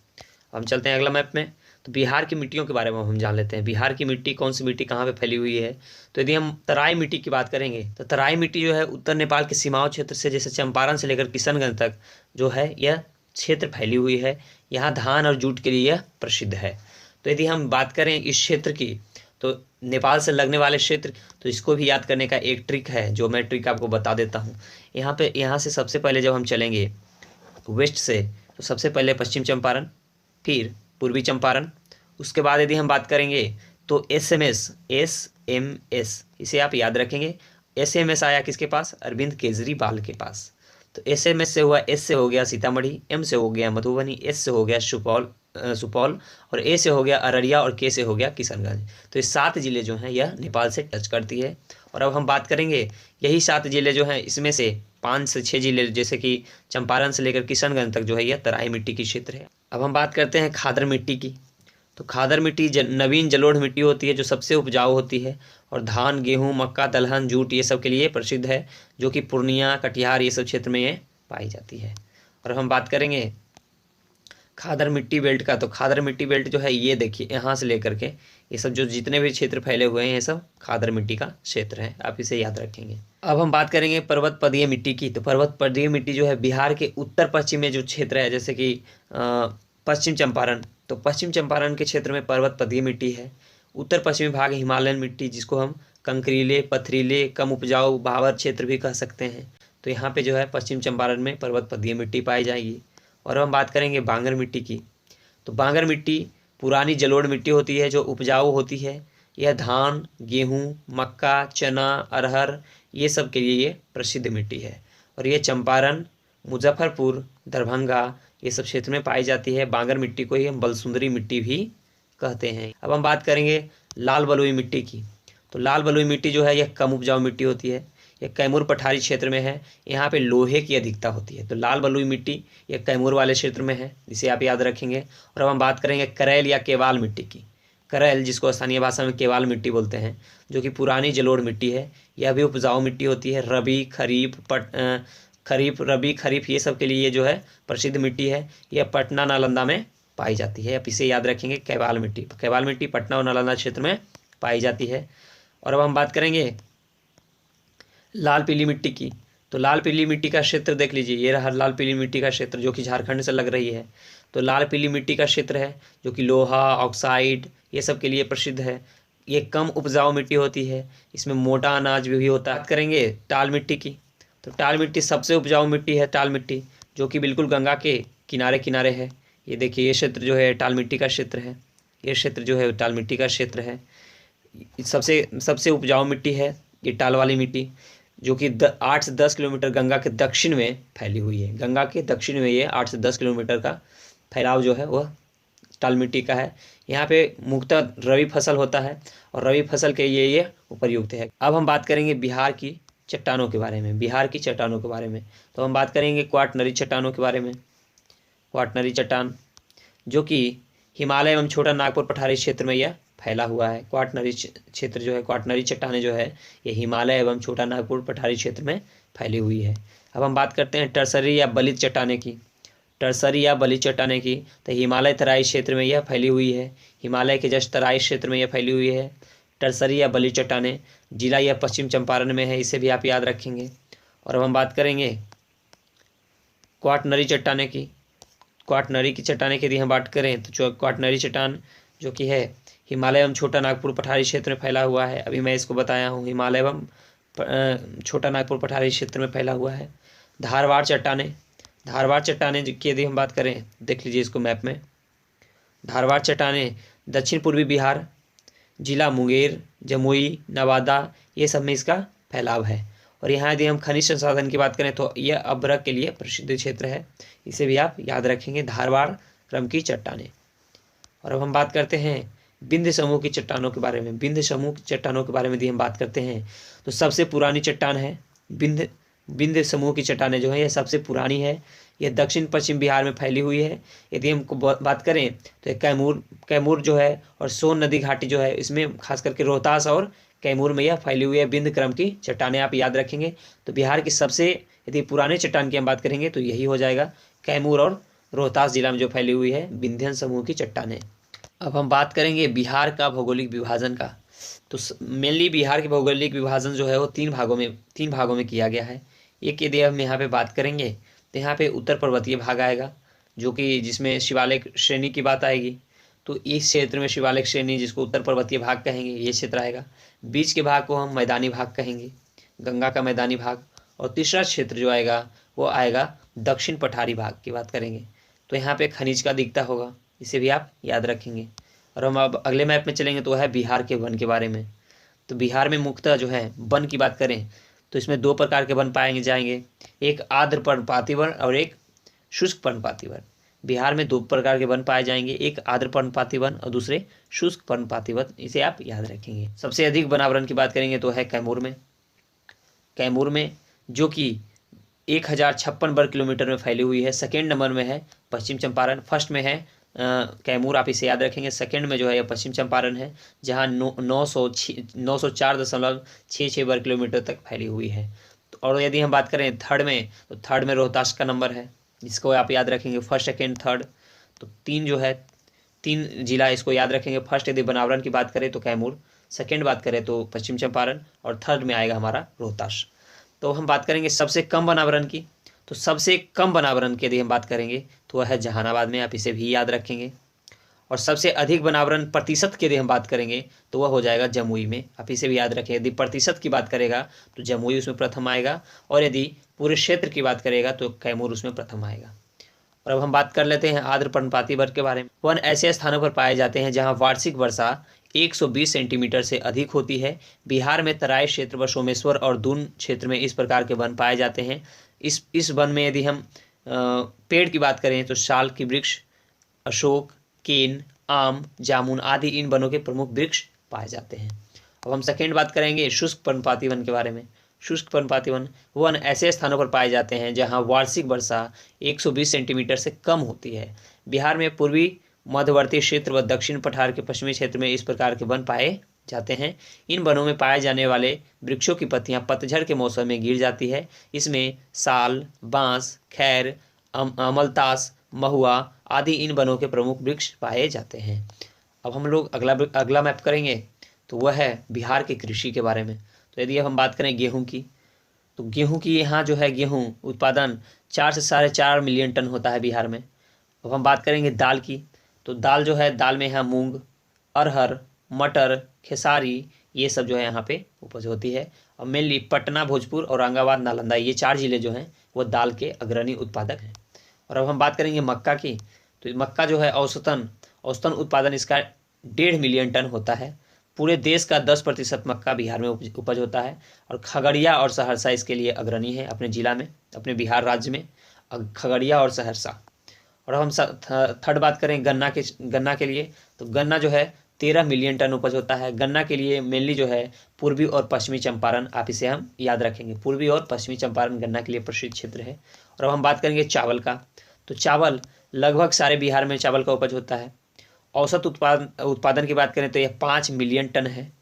Speaker 2: हम चलते हैं अगला मैप में। तो बिहार की मिट्टियों के बारे में हम जान लेते हैं। बिहार की मिट्टी, कौन सी मिट्टी कहाँ पे फैली हुई है। तो यदि हम तराई मिट्टी की बात करेंगे तो तराई मिट्टी जो है उत्तर नेपाल के सीमाओं क्षेत्र से, जैसे चंपारण से लेकर किशनगंज तक जो है यह क्षेत्र फैली हुई है। यहाँ धान और जूट के लिए यह प्रसिद्ध है। तो यदि हम बात करें इस क्षेत्र की, तो नेपाल से लगने वाले क्षेत्र, तो इसको भी याद करने का एक ट्रिक है, जो मैं ट्रिक आपको बता देता हूँ। यहाँ से सबसे पहले जब हम चलेंगे वेस्ट से, तो सबसे पहले पश्चिम चंपारण, फिर पूर्वी चंपारण, उसके बाद यदि हम बात करेंगे तो एसएमएस, इसे आप याद रखेंगे। एसएमएस आया किसके पास, अरविंद केजरीवाल के पास। तो एसएमएस से हुआ, एस से हो गया सीतामढ़ी, एम से हो गया मधुबनी, एस से हो गया सुपौल और ए से हो गया अररिया और के से हो गया किशनगंज। तो ये 7 जिले जो हैं यह नेपाल से टच करती है। और अब हम बात करेंगे यही 7 जिले जो हैं, इसमें से 5 से 6 जिले, जैसे कि चंपारण से लेकर किशनगंज तक जो है यह तराई मिट्टी की क्षेत्र है। अब हम बात करते हैं खादर मिट्टी की। तो खादर मिट्टी नवीन जलोढ़ मिट्टी होती है, जो सबसे उपजाऊ होती है और धान, गेहूँ, मक्का, दलहन, जूट ये सब के लिए प्रसिद्ध है, जो कि पूर्णिया, कटिहार ये सब क्षेत्र में ये पाई जाती है। और हम बात करेंगे खादर मिट्टी बेल्ट का। तो खादर मिट्टी बेल्ट जो है ये देखिए, यहाँ से लेकर के ये सब जो जितने भी क्षेत्र फैले हुए हैं ये सब खादर मिट्टी का क्षेत्र है, आप इसे याद रखेंगे। अब हम बात करेंगे पर्वत पदीय मिट्टी की। तो पर्वत पदीय मिट्टी जो है बिहार के उत्तर पश्चिम में जो क्षेत्र है, जैसे कि पश्चिम चंपारण, तो पश्चिम चंपारण के क्षेत्र में पर्वत पदीय मिट्टी है। उत्तर पश्चिमी भाग हिमालयन मिट्टी, जिसको हम कंकरीले, पथरीले, कम उपजाऊ भावर क्षेत्र भी कह सकते हैं। तो यहाँ पे जो है पश्चिम चंपारण में पर्वत पदीय मिट्टी पाई जाएगी। और हम बात करेंगे बांगर मिट्टी की। तो बांगर मिट्टी पुरानी जलोढ़ मिट्टी होती है, जो उपजाऊ होती है। यह धान, गेहूँ, मक्का, चना, अरहर ये सब के लिए ये प्रसिद्ध मिट्टी है। और ये चंपारण, मुजफ्फरपुर, दरभंगा ये सब क्षेत्र में पाई जाती है। बांगर मिट्टी को ही हम बलसुंदरी मिट्टी भी कहते हैं। अब हम बात करेंगे लाल बलुई मिट्टी की। तो लाल बलुई मिट्टी जो है यह कम उपजाऊ मिट्टी होती है। यह कैमूर पठारी क्षेत्र में है, यहाँ पे लोहे की अधिकता होती है। तो लाल बलुई मिट्टी यह कैमूर वाले क्षेत्र में है, जिसे आप याद रखेंगे। और अब हम बात करेंगे करैल या केवाल मिट्टी की। करैल, जिसको स्थानीय भाषा में केवाल मिट्टी बोलते हैं, जो कि पुरानी जलोढ़ मिट्टी है। यह भी उपजाऊ मिट्टी होती है। रबी, खरीफ ये सब के लिए ये जो है प्रसिद्ध मिट्टी है। यह पटना, नालंदा में पाई जाती है। आप इसे याद रखेंगे, कैवाल मिट्टी। कैवाल मिट्टी पटना और नालंदा क्षेत्र में पाई जाती है। और अब हम बात करेंगे लाल पीली मिट्टी की। तो लाल पीली मिट्टी का क्षेत्र देख लीजिए, ये रहा लाल पीली मिट्टी का क्षेत्र, जो कि झारखंड से लग रही है। तो लाल पीली मिट्टी का क्षेत्र है, जो कि लोहा, ऑक्साइड ये सब के लिए प्रसिद्ध है। ये कम उपजाऊ मिट्टी होती है, इसमें मोटा अनाज भी होता है। बात करेंगे टाल मिट्टी की। तो टाल मिट्टी सबसे उपजाऊ मिट्टी है, टाल मिट्टी, जो कि बिल्कुल गंगा के किनारे किनारे है। ये देखिए, ये क्षेत्र जो है टाल मिट्टी का क्षेत्र है। ये क्षेत्र जो है टाल मिट्टी का क्षेत्र है। सबसे उपजाऊ मिट्टी है ये टाल वाली मिट्टी, जो कि 8 से 10 किलोमीटर गंगा के दक्षिण में फैली हुई है। गंगा के दक्षिण में ये 8 से 10 किलोमीटर का फैलाव जो है वह टाल मिट्टी का है। यहाँ पे मुख्यतः रबी फसल होता है और रबी फसल के लिए ये उपयुक्त है। अब हम बात करेंगे बिहार की चट्टानों के बारे में। बिहार की चट्टानों के बारे में तो हम बात करेंगे क्वाटनरी चट्टानों के बारे में। क्वाटनरी चट्टान, जो कि हिमालय एवं छोटा नागपुर पठारी क्षेत्र में यह फैला हुआ है। क्वाटनरी क्षेत्र जो है, क्वाटनरी चट्टानें जो है ये हिमालय एवं छोटा नागपुर पठारी क्षेत्र में फैली हुई है। अब हम बात करते हैं टर्सरी या बलित चट्टानें की। टर्सरी या बलित चट्टानें की, तो हिमालय तराई क्षेत्र में यह फैली हुई है। हिमालय के जस्ट तराई क्षेत्र में यह फैली हुई है। टर्सरी या बलित चट्टानें जिला या पश्चिम चंपारण में है, इसे भी आप याद रखेंगे। और अब हम बात करेंगे क्वाटनरी चट्टानें की। क्वाटनरी की चट्टानें की यदि हम बात करें तो क्वाटनरी चट्टान जो कि है हिमालय एवं छोटा नागपुर पठारी क्षेत्र में फैला हुआ है। अभी मैं इसको बताया हूँ, हिमालय एवं छोटा नागपुर पठारी क्षेत्र में फैला हुआ है। धारवाड़ चट्टानें, धारवाड़ चट्टानें की यदि हम बात करें, देख लीजिए इसको मैप में। धारवाड़ चट्टानें दक्षिण पूर्वी बिहार, जिला मुंगेर, जमुई, नवादा ये सब में इसका फैलाव है। और यहाँ यदि हम खनिज संसाधन की बात करें तो यह अभ्रक के लिए प्रसिद्ध क्षेत्र है, इसे भी आप याद रखेंगे, धारवाड़ क्रम की चट्टानें। और अब हम बात करते हैं विंध्य समूह की चट्टानों के बारे में। विंध्य समूह की चट्टानों के बारे में यदि हम बात करते हैं तो सबसे पुरानी चट्टान है विंध्य समूह की चट्टानें जो है यह सबसे पुरानी है। यह दक्षिण पश्चिम बिहार में फैली हुई है। यदि हम बात करें तो कैमूर जो है और सोन नदी घाटी जो है, इसमें खास करके रोहतास और कैमूर में यह फैली हुई है। विंध्य क्रम की चट्टानें आप याद रखेंगे। तो बिहार की सबसे यदि पुराने चट्टान की हम बात करेंगे तो यही हो जाएगा, कैमूर और रोहतास जिला में जो फैली हुई है विंध्यन समूह की चट्टानें। अब हम बात करेंगे बिहार का भौगोलिक विभाजन का। तो मेनली बिहार के भौगोलिक विभाजन जो है वो तीन भागों में किया गया है। एक यदि हम यहाँ पे बात करेंगे तो यहाँ पे उत्तर पर्वतीय भाग आएगा, जो कि जिसमें शिवालिक श्रेणी की बात आएगी। तो इस क्षेत्र में शिवालिक श्रेणी, जिसको उत्तर पर्वतीय भाग कहेंगे, ये क्षेत्र आएगा। बीच के भाग को हम मैदानी भाग कहेंगे, गंगा का मैदानी भाग। और तीसरा क्षेत्र जो आएगा वो आएगा दक्षिण पठारी भाग की बात करेंगे। तो यहाँ पे खनिज का दिखता होगा, इसे भी आप याद रखेंगे। और हम अब अगले मैप में चलेंगे तो है बिहार के वन के बारे में। तो बिहार में मुख्यतः जो है वन की बात करें तो इसमें दो प्रकार के वन पाएंगे जाएंगे, एक आर्द्र पर्णपाती वन और एक शुष्क पर्णपाती वन। बिहार में दो प्रकार के वन पाए जाएंगे, एक आर्द्र पर्णपाती वन और दूसरे शुष्क पर्णपाती वन, इसे आप याद रखेंगे। सबसे अधिक वनावरण की बात करेंगे तो है कैमूर में जो कि 1056 वर्ग किलोमीटर में फैली हुई है। सेकेंड नंबर में है पश्चिम चंपारण, फर्स्ट में है कैमूर, आप इसे याद रखेंगे। सेकेंड में जो है यह पश्चिम चंपारण है, जहाँ 904.66 वर्ग किलोमीटर तक फैली हुई है। और यदि हम बात करें थर्ड में, तो थर्ड में रोहतास का नंबर है, जिसको आप याद रखेंगे, फर्स्ट सेकेंड थर्ड। तो तीन जिला इसको याद रखेंगे। फर्स्ट यदि वनावरण की बात करें तो कैमूर, सेकेंड बात करें तो पश्चिम चंपारण, और थर्ड में आएगा हमारा रोहतास। तो हम बात करेंगे सबसे कम वनावरण की। तो सबसे कम वनावरण की यदि हम बात करेंगे तो वह है जहानाबाद में, आप इसे भी याद रखेंगे। और सबसे अधिक वनावरण प्रतिशत की यदि हम बात करेंगे तो वह हो जाएगा जमुई में, आप इसे भी याद रखें। यदि प्रतिशत की बात करेगा तो जमुई उसमें प्रथम आएगा, और यदि पूरे क्षेत्र की बात करेगा तो कैमूर उसमें प्रथम आएगा। और अब हम बात कर लेते हैं आर्द्र पर्णपाती वन के बारे में। वन ऐसे स्थानों पर पाए जाते हैं जहाँ वार्षिक वर्षा 120 सेंटीमीटर से अधिक होती है। बिहार में तराई क्षेत्र व सोमेश्वर और दून क्षेत्र में इस प्रकार के वन पाए जाते हैं। इस वन में यदि हम पेड़ की बात करें तो साल की वृक्ष, अशोक, केन, आम, जामुन आदि इन वनों के प्रमुख वृक्ष पाए जाते हैं। अब हम सेकेंड बात करेंगे शुष्क पर्णपाती वन के बारे में। शुष्क पर्णपाती वन ऐसे स्थानों पर पाए जाते हैं जहां वार्षिक वर्षा 120 सेंटीमीटर से कम होती है। बिहार में पूर्वी मध्यवर्ती क्षेत्र व दक्षिण पठार के पश्चिमी क्षेत्र में इस प्रकार के वन पाए जाते हैं। इन वनों में पाए जाने वाले वृक्षों की पत्तियां पतझड़ के मौसम में गिर जाती है। इसमें साल, बांस, खैर, अमलतास, महुआ आदि इन वनों के प्रमुख वृक्ष पाए जाते हैं। अब हम लोग अगला मैप करेंगे तो वह है बिहार के कृषि के बारे में। तो यदि हम बात करें गेहूं की, तो गेहूं की यहाँ जो है गेहूं उत्पादन 4 से 4.5 मिलियन टन होता है बिहार में। अब हम बात करेंगे दाल की, तो दाल जो है, दाल में यहाँ मूंग, अरहर, मटर, खेसारी, ये सब जो है यहाँ पे उपज होती है। और मेनली पटना, भोजपुर, औरंगाबाद, नालंदा, ये 4 जिले जो हैं वो दाल के अग्रणी उत्पादक हैं। और अब हम बात करेंगे मक्का की, तो मक्का जो है औसतन उत्पादन इसका 1.5 मिलियन टन होता है। पूरे देश का 10% मक्का बिहार में उपज होता है। और खगड़िया और सहरसा इसके लिए अग्रणी है अपने जिला में, अपने बिहार राज्य में, खगड़िया और सहरसा। और हम थर्ड बात करें गन्ना के लिए, तो गन्ना जो है 13 मिलियन टन उपज होता है। गन्ना के लिए मेनली जो है पूर्वी और पश्चिमी चंपारण, आप इसे हम याद रखेंगे, पूर्वी और पश्चिमी चंपारण गन्ना के लिए प्रसिद्ध क्षेत्र है। और अब हम बात करेंगे चावल का, तो चावल लगभग सारे बिहार में चावल का उपज होता है। औसत उत्पादन की बात करें तो यह 5 मिलियन टन है।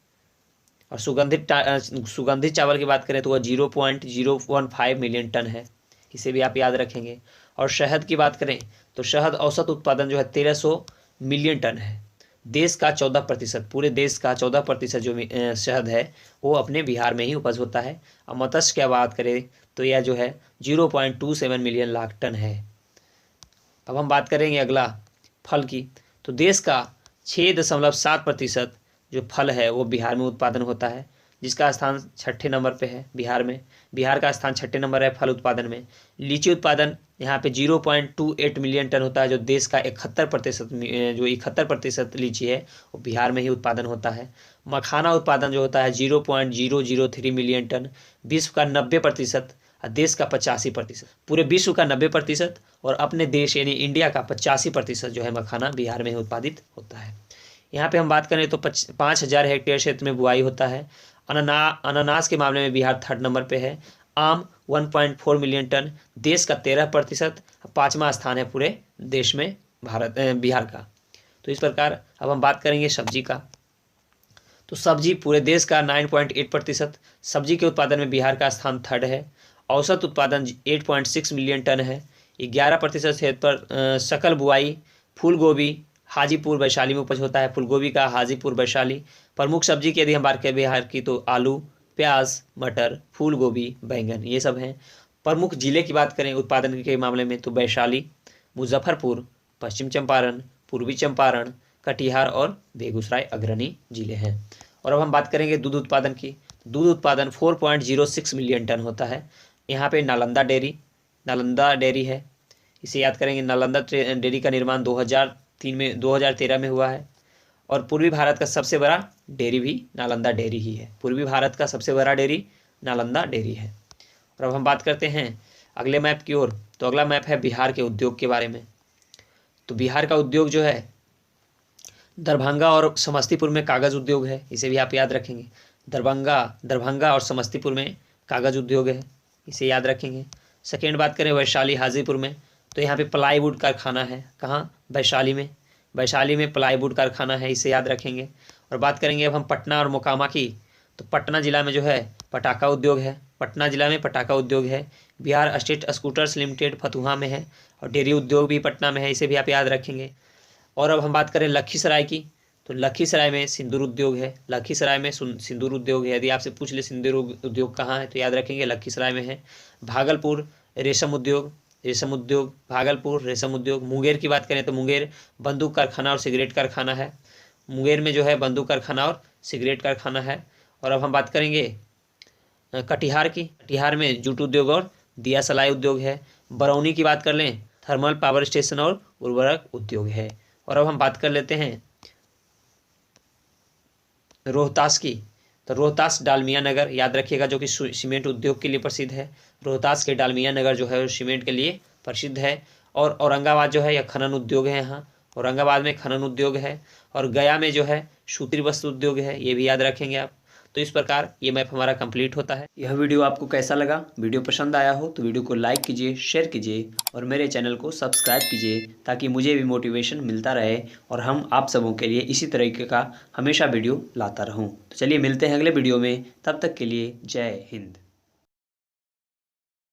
Speaker 2: और सुगंधित चावल की बात करें तो वह 0.015 मिलियन टन है, इसे भी आप याद रखेंगे। और शहद की बात करें तो शहद औसत उत्पादन जो है 1300 मिलियन टन है। देश का 14%, पूरे देश का 14% जो शहद है वो अपने बिहार में ही उपज होता है। और मत्स्य की बात करें तो यह जो है 0.27 मिलियन लाख टन है। अब हम बात करेंगे अगला फल की, तो देश का 6.7% जो फल है वो बिहार में उत्पादन होता है, जिसका स्थान 6ठे नंबर पे है बिहार में। बिहार का स्थान 6ठे नंबर है फल उत्पादन में। लीची उत्पादन यहाँ पे 0.28 मिलियन टन होता है, जो देश का 71% लीची है वो बिहार में ही उत्पादन होता है। मखाना उत्पादन जो होता है 0.003 मिलियन टन, विश्व का 90%, देश का 85%, पूरे विश्व का 90% और अपने देश यानी इंडिया का 85% जो है मखाना बिहार में ही उत्पादित होता है। यहाँ पे हम बात करें तो 5000 हेक्टेयर क्षेत्र में बुआई होता है। अनानास के मामले में बिहार 3rd नंबर पे है। आम 1.4 मिलियन टन, देश का 13%, 5वां स्थान है पूरे देश में बिहार का। तो इस प्रकार अब हम बात करेंगे सब्जी का, तो सब्जी पूरे देश का 9.8%, सब्जी के उत्पादन में बिहार का स्थान 3rd है। औसत उत्पादन 8.6 मिलियन टन है। 11% क्षेत्र पर सकल बुआई फूल गोभी हाजीपुर वैशाली में उपज होता है। फूल गोभी का हाजीपुर वैशाली। प्रमुख सब्जी की यदि हम बात करें बिहार की तो आलू, प्याज, मटर, फूल गोभी, बैंगन, ये सब हैं। प्रमुख जिले की बात करें उत्पादन के मामले में तो वैशाली, मुजफ्फरपुर, पश्चिम चंपारण, पूर्वी चंपारण, कटिहार और बेगूसराय अग्रणी जिले हैं। और अब हम बात करेंगे दूध उत्पादन की। दूध उत्पादन 4.06 मिलियन टन होता है। यहाँ पे नालंदा डेयरी है, इसे याद करेंगे। नालंदा डेयरी का निर्माण 2013 में हुआ है। और पूर्वी भारत का सबसे बड़ा डेयरी भी नालंदा डेयरी ही है। पूर्वी भारत का सबसे बड़ा डेयरी नालंदा डेयरी है। और अब हम बात करते हैं अगले मैप की ओर। तो अगला मैप है बिहार के उद्योग के बारे में। तो बिहार का उद्योग जो है दरभंगा और समस्तीपुर में कागज़ उद्योग है, इसे भी आप याद रखेंगे। दरभंगा और समस्तीपुर में कागज़ उद्योग है, इसे याद रखेंगे। सेकेंड बात करें वैशाली हाजीपुर में, तो यहाँ पे प्लाईवुड कारखाना है। कहाँ? वैशाली में प्लाईवुड कारखाना है, इसे याद रखेंगे। और बात करेंगे अब हम पटना और मोकामा की, तो पटना जिला में जो है पटाखा उद्योग है। Bihar state scooters limited Fatuha में है। और डेयरी उद्योग भी पटना में है, इसे भी आप याद रखेंगे। और अब हम बात करें लखीसराय की, तो लखीसराय में सिंदूर उद्योग है। सिंदूर उद्योग है। यदि आपसे पूछ ले सिंदूर उद्योग कहाँ है तो याद रखेंगे लखीसराय में है। भागलपुर रेशम उद्योग भागलपुर रेशम उद्योग। मुंगेर की बात करें तो मुंगेर बंदूक कारखाना और सिगरेट कारखाना है। मुंगेर में जो है बंदूक कारखाना और सिगरेट कारखाना है। और अब हम बात करेंगे कटिहार की। कटिहार में जूट उद्योग और दिया सलाई उद्योग है। बरौनी की बात कर लें, थर्मल पावर स्टेशन और उर्वरक उद्योग है। और अब हम बात कर लेते हैं रोहतास की, तो रोहतास डालमिया नगर याद रखिएगा, जो कि सीमेंट उद्योग के लिए प्रसिद्ध है। रोहतास के डालमिया नगर जो है वो सीमेंट के लिए प्रसिद्ध है। और औरंगाबाद जो है यह खनन उद्योग है। यहाँ औरंगाबाद में खनन उद्योग है। और गया में जो है सूती वस्त्र उद्योग है, ये भी याद रखेंगे आप। तो इस प्रकार ये मैप हमारा कंप्लीट होता है। यह वीडियो आपको कैसा लगा? वीडियो पसंद आया हो तो वीडियो को लाइक कीजिए, शेयर कीजिए और मेरे चैनल को सब्सक्राइब कीजिए, ताकि मुझे भी मोटिवेशन मिलता रहे और हम आप सबों के लिए इसी तरीके का हमेशा वीडियो लाता रहूं। तो चलिए मिलते हैं अगले वीडियो में, तब तक के लिए जय हिंद।